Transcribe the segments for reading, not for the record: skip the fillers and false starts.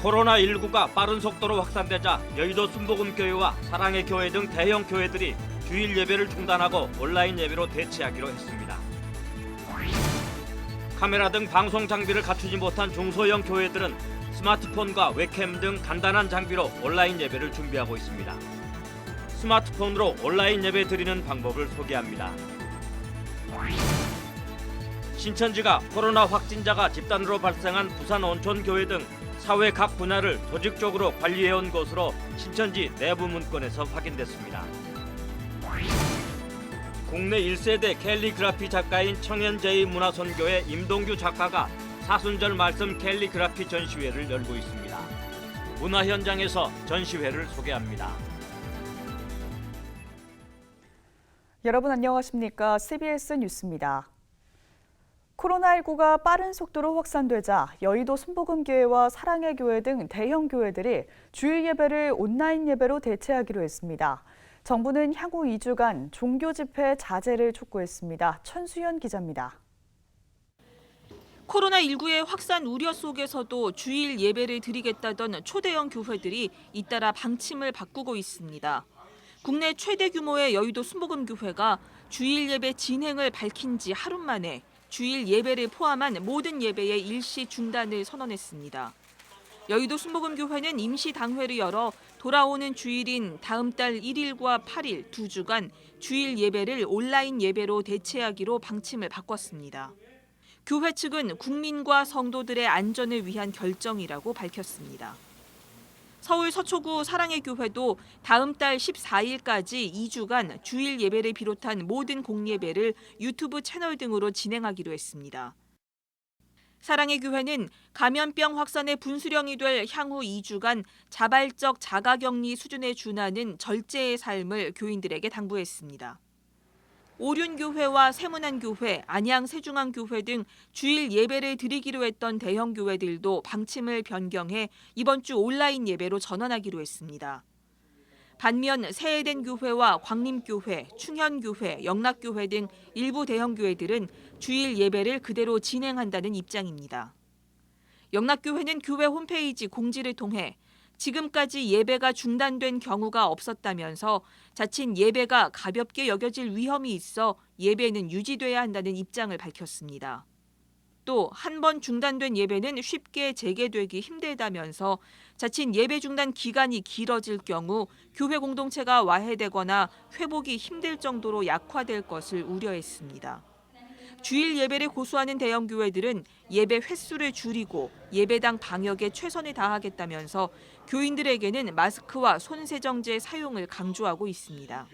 코로나19가 빠른 속도로 확산되자 여의도 순복음교회와 사랑의 교회 등 대형 교회들이 주일 예배를 중단하고 온라인 예배로 대체하기로 했습니다. 카메라 등 방송 장비를 갖추지 못한 중소형 교회들은 스마트폰과 웹캠 등 간단한 장비로 온라인 예배를 준비하고 있습니다. 스마트폰으로 온라인 예배 드리는 방법을 소개합니다. 신천지가 코로나 확진자가 집단으로 발생한 부산 온천교회 등 사회 각 분야를 조직적으로 관리해온 것으로 신천지 내부 문건에서 확인됐습니다. 국내 1세대 캘리그라피 작가인 청년제일문화선교회 임동규 작가가 사순절 말씀 캘리그라피 전시회를 열고 있습니다. 문화 현장에서 전시회를 소개합니다. 여러분 안녕하십니까? CBS 뉴스입니다. 코로나19가 빠른 속도로 확산되자 여의도 순복음교회와 사랑의 교회 등 대형 교회들이 주일 예배를 온라인 예배로 대체하기로 했습니다. 정부는 향후 2주간 종교 집회 자제를 촉구했습니다. 천수연 기자입니다. 코로나19의 확산 우려 속에서도 주일 예배를 드리겠다던 초대형 교회들이 잇따라 방침을 바꾸고 있습니다. 국내 최대 규모의 여의도 순복음교회가 주일 예배 진행을 밝힌 지 하루 만에 주일 예배를 포함한 모든 예배의 일시 중단을 선언했습니다. 여의도 순복음교회는 임시 당회를 열어 돌아오는 주일인 다음 달 1일과 8일 2주간 주일 예배를 온라인 예배로 대체하기로 방침을 바꿨습니다. 교회 측은 국민과 성도들의 안전을 위한 결정이라고 밝혔습니다. 서울 서초구 사랑의 교회도 다음 달 14일까지 2주간 주일 예배를 비롯한 모든 공예배를 유튜브 채널 등으로 진행하기로 했습니다. 사랑의 교회는 감염병 확산의 분수령이 될 향후 2주간 자발적 자가격리 수준에 준하는 절제의 삶을 교인들에게 당부했습니다. 오륜교회와 세문안교회, 안양세중앙교회 등 주일 예배를 드리기로 했던 대형 교회들도 방침을 변경해 이번 주 온라인 예배로 전환하기로 했습니다. 반면 세해된 교회와 광림교회, 충현교회, 영락교회 등 일부 대형 교회들은 주일 예배를 그대로 진행한다는 입장입니다. 영락교회는 교회 홈페이지 공지를 통해 지금까지 예배가 중단된 경우가 없었다면서 자칫 예배가 가볍게 여겨질 위험이 있어 예배는 유지돼야 한다는 입장을 밝혔습니다. 또 한 번 중단된 예배는 쉽게 재개되기 힘들다면서 자칫 예배 중단 기간이 길어질 경우 교회 공동체가 와해되거나 회복이 힘들 정도로 약화될 것을 우려했습니다. 주일 예배를 고수하는 대형 교회들은 예배 횟수를 줄이고 예배당 방역에 최선을 다하겠다면서 교인들에게는 마스크와 손세정제 사용을 강조하고 있습니다.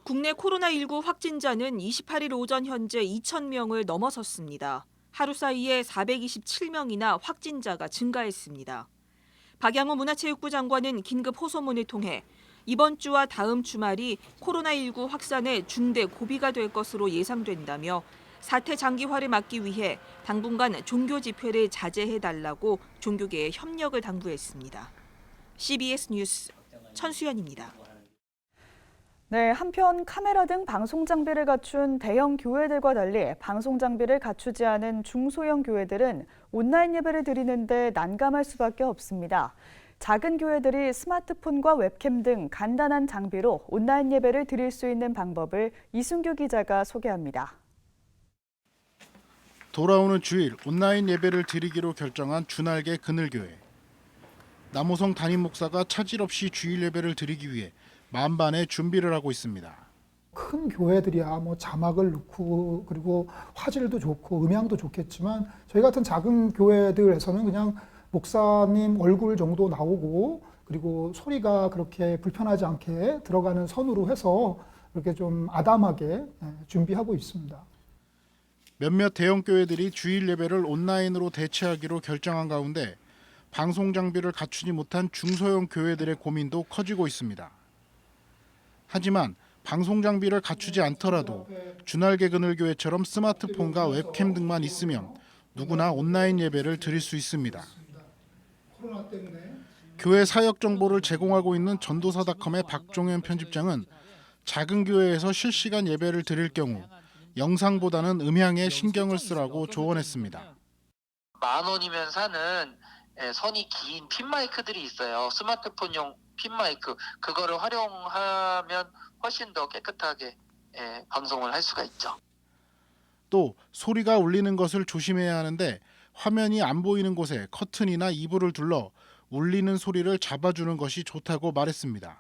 국내 코로나19 확진자는 28일 오전 현재 2,000명을 넘어섰습니다. 하루 사이에 427명이나 확진자가 증가했습니다. 박양호 문화체육부 장관은 긴급 호소문을 통해 이번 주와 다음 주말이 코로나19 확산의 중대 고비가 될 것으로 예상된다며 사태 장기화를 막기 위해 당분간 종교 집회를 자제해달라고 종교계에 협력을 당부했습니다. CBS 뉴스 천수연입니다. 네, 한편 카메라 등 방송 장비를 갖춘 대형 교회들과 달리 방송 장비를 갖추지 않은 중소형 교회들은 온라인 예배를 드리는데 난감할 수밖에 없습니다. 작은 교회들이 스마트폰과 웹캠 등 간단한 장비로 온라인 예배를 드릴 수 있는 방법을 이순규 기자가 소개합니다. 돌아오는 주일 온라인 예배를 드리기로 결정한 주날개 그늘교회. 남호성 담임 목사가 차질 없이 주일 예배를 드리기 위해 만반의 준비를 하고 있습니다. 큰 교회들이야 뭐 자막을 넣고 그리고 화질도 좋고 음향도 좋겠지만 저희 같은 작은 교회들에서는 그냥 목사님 얼굴 정도 나오고 그리고 소리가 그렇게 불편하지 않게 들어가는 선으로 해서 이렇게 좀 아담하게 준비하고 있습니다. 몇몇 대형 교회들이 주일 예배를 온라인으로 대체하기로 결정한 가운데 방송 장비를 갖추지 못한 중소형 교회들의 고민도 커지고 있습니다. 하지만 방송 장비를 갖추지 않더라도 주날개 그늘교회처럼 스마트폰과 웹캠 등만 있으면 누구나 온라인 예배를 드릴 수 있습니다. 교회 사역 정보를 제공하고 있는 전도사닷컴의 박종현 편집장은 작은 교회에서 실시간 예배를 드릴 경우 영상보다는 음향에 신경을 쓰라고 조언했습니다. 10,000원이면 사는 선이 긴 핀 마이크들이 있어요. 스마트폰용 핀 마이크. 그거를 활용하면 훨씬 더 깨끗하게 방송을 할 수가 있죠. 또 소리가 울리는 것을 조심해야 하는데 화면이 안 보이는 곳에 커튼이나 이불을 둘러 울리는 소리를 잡아주는 것이 좋다고 말했습니다.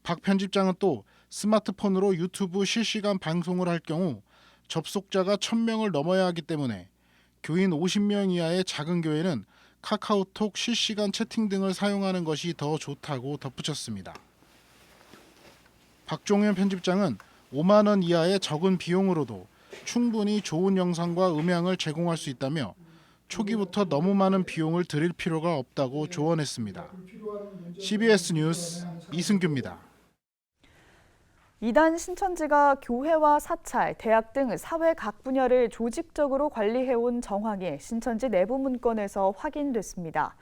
박 편집장은 또 스마트폰으로 유튜브 실시간 방송을 할 경우 접속자가 1000명을 넘어야 하기 때문에 교인 50명 이하의 작은 교회는 카카오톡 실시간 채팅 등을 사용하는 것이 더 좋다고 덧붙였습니다. 박종현 편집장은 5만 원 이하의 적은 비용으로도 충분히 좋은 영상과 음향을 제공할 수 있다며 초기부터 너무 많은 비용을 들일 필요가 없다고 조언했습니다. CBS 뉴스 이승규입니다. 이단 신천지가 교회와 사찰, 대학 등 사회 각 분야를 조직적으로 관리해온 정황이 신천지 내부 문건에서 확인됐습니다.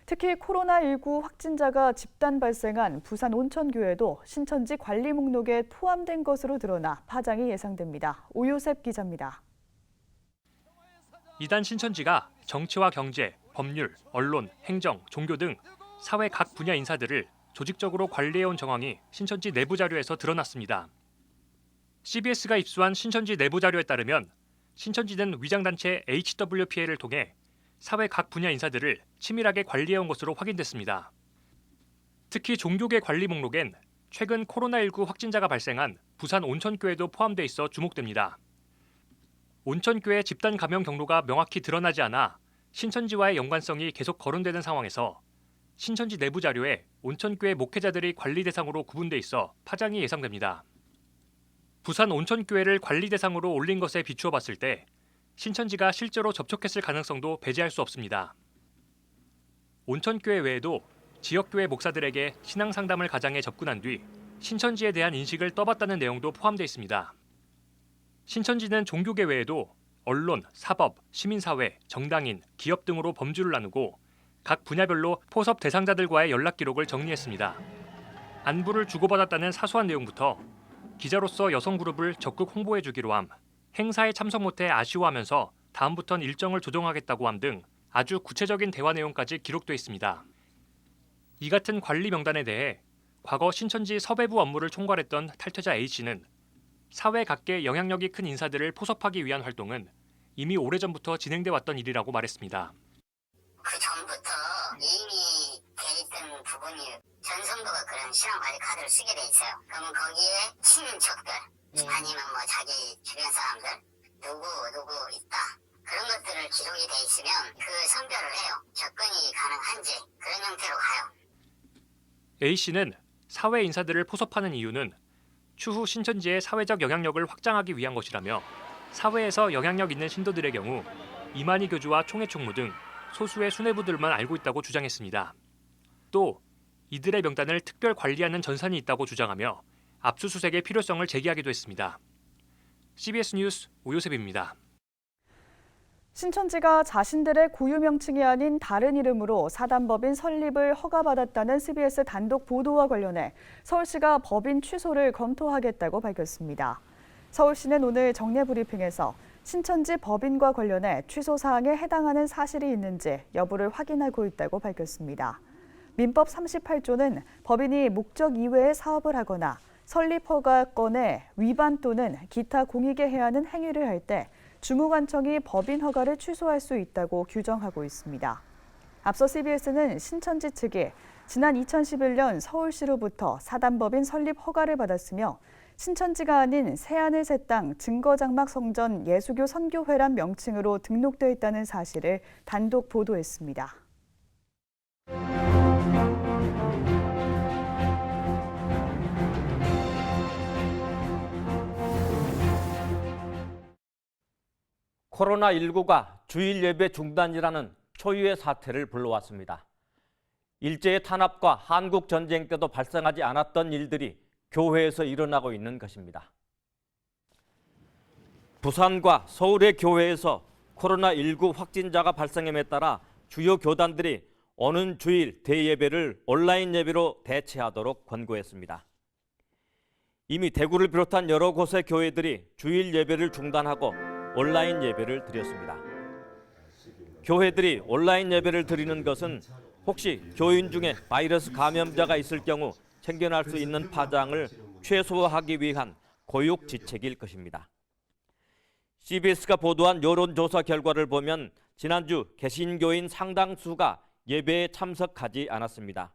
특히 코로나19 확진자가 집단 발생한 부산 온천교회도 신천지 관리 목록에 포함된 것으로 드러나 파장이 예상됩니다. 오요셉 기자입니다. 이단 신천지가 정치와 경제, 법률, 언론, 행정, 종교 등 사회 각 분야 인사들을 조직적으로 관리해온 정황이 신천지 내부 자료에서 드러났습니다. CBS가 입수한 신천지 내부 자료에 따르면 신천지는 위장단체 HWPA를 통해 사회 각 분야 인사들을 치밀하게 관리해온 것으로 확인됐습니다. 특히 종교계 관리 목록엔 최근 코로나19 확진자가 발생한 부산 온천교회도 포함돼 있어 주목됩니다. 온천교회 집단 감염 경로가 명확히 드러나지 않아 신천지와의 연관성이 계속 거론되는 상황에서 신천지 내부 자료에 온천교회 목회자들이 관리 대상으로 구분돼 있어 파장이 예상됩니다. 부산 온천교회를 관리 대상으로 올린 것에 비추어 봤을 때 신천지가 실제로 접촉했을 가능성도 배제할 수 없습니다. 온천교회 외에도 지역교회 목사들에게 신앙 상담을 가장해 접근한 뒤 신천지에 대한 인식을 떠봤다는 내용도 포함되어 있습니다. 신천지는 종교계 외에도 언론, 사법, 시민사회, 정당인, 기업 등으로 범주를 나누고 각 분야별로 포섭 대상자들과의 연락 기록을 정리했습니다. 안부를 주고받았다는 사소한 내용부터 기자로서 여성 그룹을 적극 홍보해주기로 함, 행사에 참석 못해 아쉬워하면서 다음부턴 일정을 조정하겠다고 함 등 아주 구체적인 대화 내용까지 기록돼 있습니다. 이 같은 관리 명단에 대해 과거 신천지 섭외부 업무를 총괄했던 탈퇴자 A씨는 사회 각계 영향력이 큰 인사들을 포섭하기 위한 활동은 이미 오래전부터 진행돼 왔던 일이라고 말했습니다. 그 전부터 이미 돼 있던 부분이 전성도가 그런 신앙관리 카드를 쓰게 돼 있어요. 그러면 거기에 친인척들 아니면 뭐 자기 주변 사람들 누구 있다 그런 것들을 기록이 돼 있으면 그 선별을 해요. 접근이 가능한지 그런 형태로 가요. A씨는 사회 인사들을 포섭하는 이유는 추후 신천지의 사회적 영향력을 확장하기 위한 것이라며 사회에서 영향력 있는 신도들의 경우 이만희 교주와 총회 총무 등 소수의 수뇌부들만 알고 있다고 주장했습니다. 또 이들의 명단을 특별 관리하는 전산이 있다고 주장하며 압수수색의 필요성을 제기하기도 했습니다. CBS 뉴스 오요셉입니다. 신천지가 자신들의 고유 명칭이 아닌 다른 이름으로 사단법인 설립을 허가받았다는 CBS 단독 보도와 관련해 서울시가 법인 취소를 검토하겠다고 밝혔습니다. 서울시는 오늘 정례 브리핑에서 신천지 법인과 관련해 취소 사항에 해당하는 사실이 있는지 여부를 확인하고 있다고 밝혔습니다. 민법 38조는 법인이 목적 이외의 사업을 하거나 설립 허가권의 위반 또는 기타 공익에 해하는 행위를 할 때 주무관청이 법인 허가를 취소할 수 있다고 규정하고 있습니다. 앞서 CBS는 신천지 측이 지난 2011년 서울시로부터 사단법인 설립 허가를 받았으며 신천지가 아닌 새하늘 새 땅 증거장막 성전 예수교 선교회란 명칭으로 등록되어 있다는 사실을 단독 보도했습니다. 코로나19가 주일 예배 중단이라는 초유의 사태를 불러왔습니다. 일제의 탄압과 한국 전쟁 때도 발생하지 않았던 일들이 교회에서 일어나고 있는 것입니다. 부산과 서울의 교회에서 코로나19 확진자가 발생함에 따라 주요 교단들이 오는 주일 대예배를 온라인 예배로 대체하도록 권고했습니다. 이미 대구를 비롯한 여러 곳의 교회들이 주일 예배를 중단하고 온라인 예배를 드렸습니다. 교회들이 온라인 예배를 드리는 것은 혹시 교인 중에 바이러스 감염자가 있을 경우 챙겨날 수 있는 파장을 최소화하기 위한 고육지책일 것입니다. CBS가 보도한 여론조사 결과를 보면 지난주 개신교인 상당수가 예배에 참석하지 않았습니다.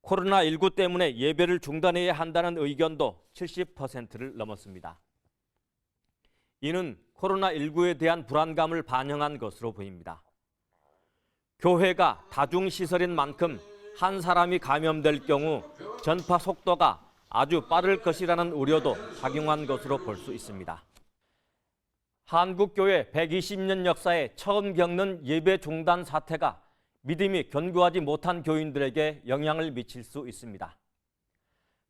코로나19 때문에 예배를 중단해야 한다는 의견도 70%를 넘었습니다. 이는 코로나19에 대한 불안감을 반영한 것으로 보입니다. 교회가 다중시설인 만큼 한 사람이 감염될 경우 전파 속도가 아주 빠를 것이라는 우려도 작용한 것으로 볼 수 있습니다. 한국교회 120년 역사에 처음 겪는 예배 중단 사태가 믿음이 견고하지 못한 교인들에게 영향을 미칠 수 있습니다.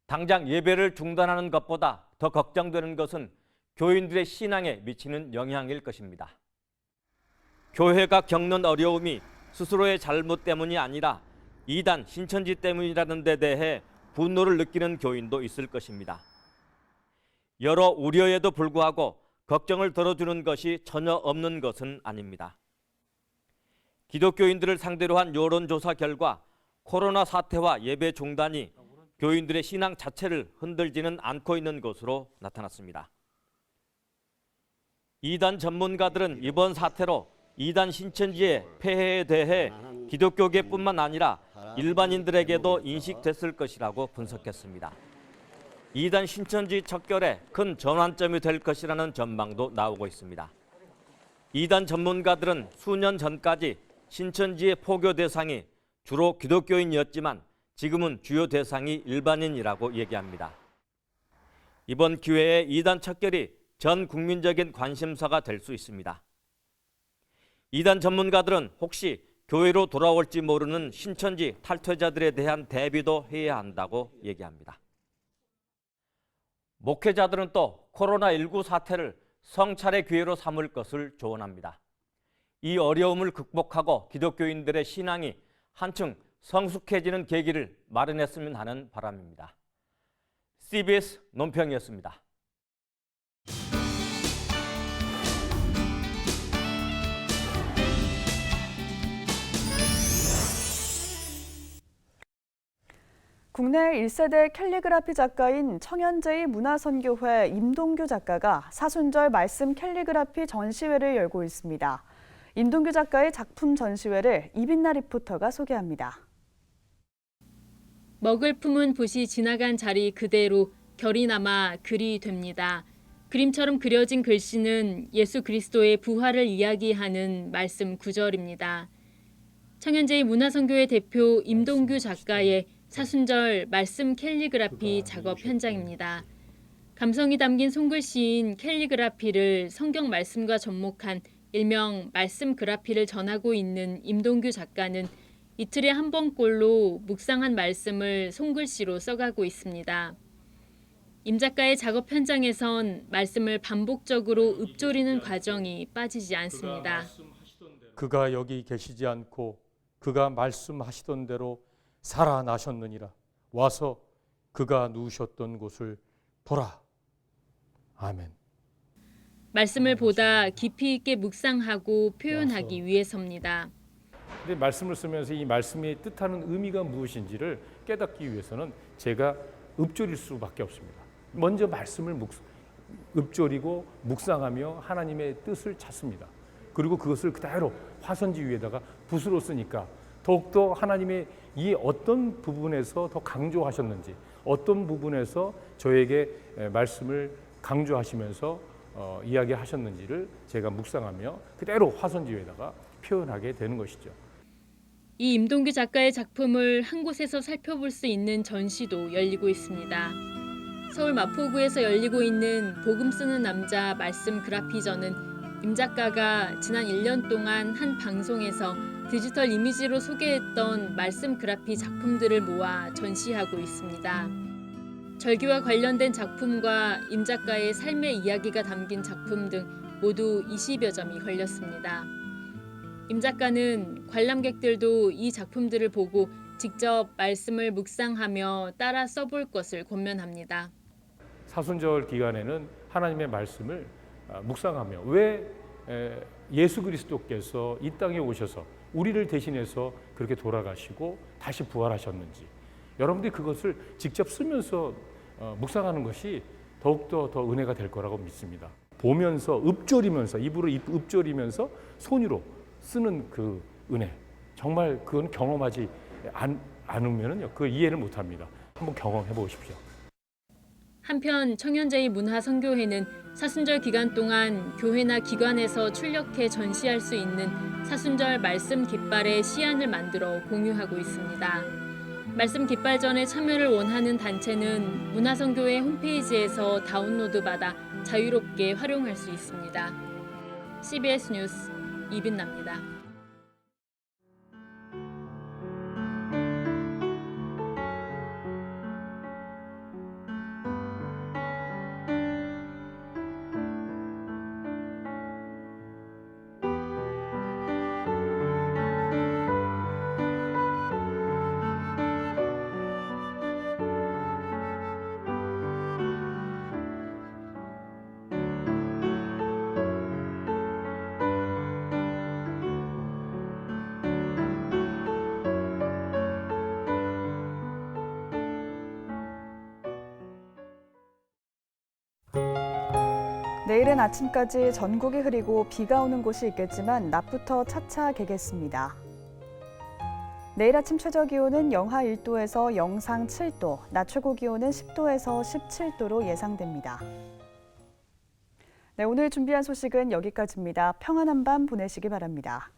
당장 예배를 중단하는 것보다 더 걱정되는 것은 교인들의 신앙에 미치는 영향일 것입니다. 교회가 겪는 어려움이 스스로의 잘못 때문이 아니라 이단 신천지 때문이라는 데 대해 분노를 느끼는 교인도 있을 것입니다. 여러 우려에도 불구하고 걱정을 덜어주는 것이 전혀 없는 것은 아닙니다. 기독교인들을 상대로 한 여론조사 결과 코로나 사태와 예배 중단이 교인들의 신앙 자체를 흔들지는 않고 있는 것으로 나타났습니다. 이단 전문가들은 이번 사태로 이단 신천지의 폐해에 대해 기독교계뿐만 아니라 일반인들에게도 인식됐을 것이라고 분석했습니다. 이단 신천지 척결에 큰 전환점이 될 것이라는 전망도 나오고 있습니다. 이단 전문가들은 수년 전까지 신천지의 포교 대상이 주로 기독교인이었지만 지금은 주요 대상이 일반인이라고 얘기합니다. 이번 기회에 이단 척결이 전 국민적인 관심사가 될 수 있습니다. 이단 전문가들은 혹시 교회로 돌아올지 모르는 신천지 탈퇴자들에 대한 대비도 해야 한다고 얘기합니다. 목회자들은 또 코로나19 사태를 성찰의 기회로 삼을 것을 조언합니다. 이 어려움을 극복하고 기독교인들의 신앙이 한층 성숙해지는 계기를 마련했으면 하는 바람입니다. CBS 논평이었습니다. 국내 1세대 캘리그라피 작가인 청현제의 문화선교회 임동규 작가가 사순절 말씀 캘리그라피 전시회를 열고 있습니다. 임동규 작가의 작품 전시회를 이빈나 리포터가 소개합니다. 먹을 품은 붓이 지나간 자리 그대로 결이 남아 글이 됩니다. 그림처럼 그려진 글씨는 예수 그리스도의 부활을 이야기하는 말씀 구절입니다. 청현제의 문화선교회 대표 임동규 작가의 사순절 말씀 캘리그라피 작업 현장입니다. 감성이 담긴 손글씨인 캘리그라피를 성경 말씀과 접목한 일명 말씀 그라피를 전하고 있는 임동규 작가는 이틀에 한 번꼴로 묵상한 말씀을 손글씨로 써가고 있습니다. 임 작가의 작업 현장에선 말씀을 반복적으로 읊조리는 과정이 빠지지 않습니다. 그가 여기 계시지 않고 그가 말씀하시던 대로 살아나셨느니라. 와서 그가 누우셨던 곳을 보라. 아멘. 말씀을 보다 깊이 있게 묵상하고 표현하기 위해서입니다. 근데 말씀을 쓰면서 이 말씀이 뜻하는 의미가 무엇인지를 깨닫기 위해서는 제가 읊조릴 수밖에 없습니다. 먼저 말씀을 읊조리고 묵상하며 하나님의 뜻을 찾습니다. 그리고 그것을 그대로 화선지 위에다가 붓으로 쓰니까 더욱더 하나님의 이 어떤 부분에서 더 강조하셨는지, 어떤 부분에서 저에게 말씀을 강조하시면서 이야기하셨는지를 제가 묵상하며 그대로 화선지 위에다가 표현하게 되는 것이죠. 이 임동규 작가의 작품을 한 곳에서 살펴볼 수 있는 전시도 열리고 있습니다. 서울 마포구에서 열리고 있는 복음 쓰는 남자 말씀 그라피전은 임 작가가 지난 1년 동안 한 방송에서 디지털 이미지로 소개했던 말씀 그라피 작품들을 모아 전시하고 있습니다. 절기와 관련된 작품과 임 작가의 삶의 이야기가 담긴 작품 등 모두 20여 점이 걸렸습니다. 임 작가는 관람객들도 이 작품들을 보고 직접 말씀을 묵상하며 따라 써볼 것을 권면합니다. 사순절 기간에는 하나님의 말씀을 묵상하며 왜 예수 그리스도께서 이 땅에 오셔서 우리를 대신해서 그렇게 돌아가시고 다시 부활하셨는지 여러분들이 그것을 직접 쓰면서 묵상하는 것이 더욱더 더 은혜가 될 거라고 믿습니다. 보면서 읊조리면서 입으로 읊조리면서 손으로 쓰는 그 은혜 정말 그건 경험하지 않으면요 그 이해를 못합니다. 한번 경험해 보십시오. 한편 청년제의 문화선교회는 사순절 기간 동안 교회나 기관에서 출력해 전시할 수 있는 사순절 말씀 깃발의 시안을 만들어 공유하고 있습니다. 말씀 깃발전에 참여를 원하는 단체는 문화선교회 홈페이지에서 다운로드받아 자유롭게 활용할 수 있습니다. CBS 뉴스 이빈나입니다. 내일은 아침까지 전국이 흐리고 비가 오는 곳이 있겠지만 낮부터 차차 개겠습니다. 내일 아침 최저 기온은 영하 1도에서 영상 7도, 낮 최고 기온은 10도에서 17도로 예상됩니다. 네, 오늘 준비한 소식은 여기까지입니다. 평안한 밤 보내시기 바랍니다.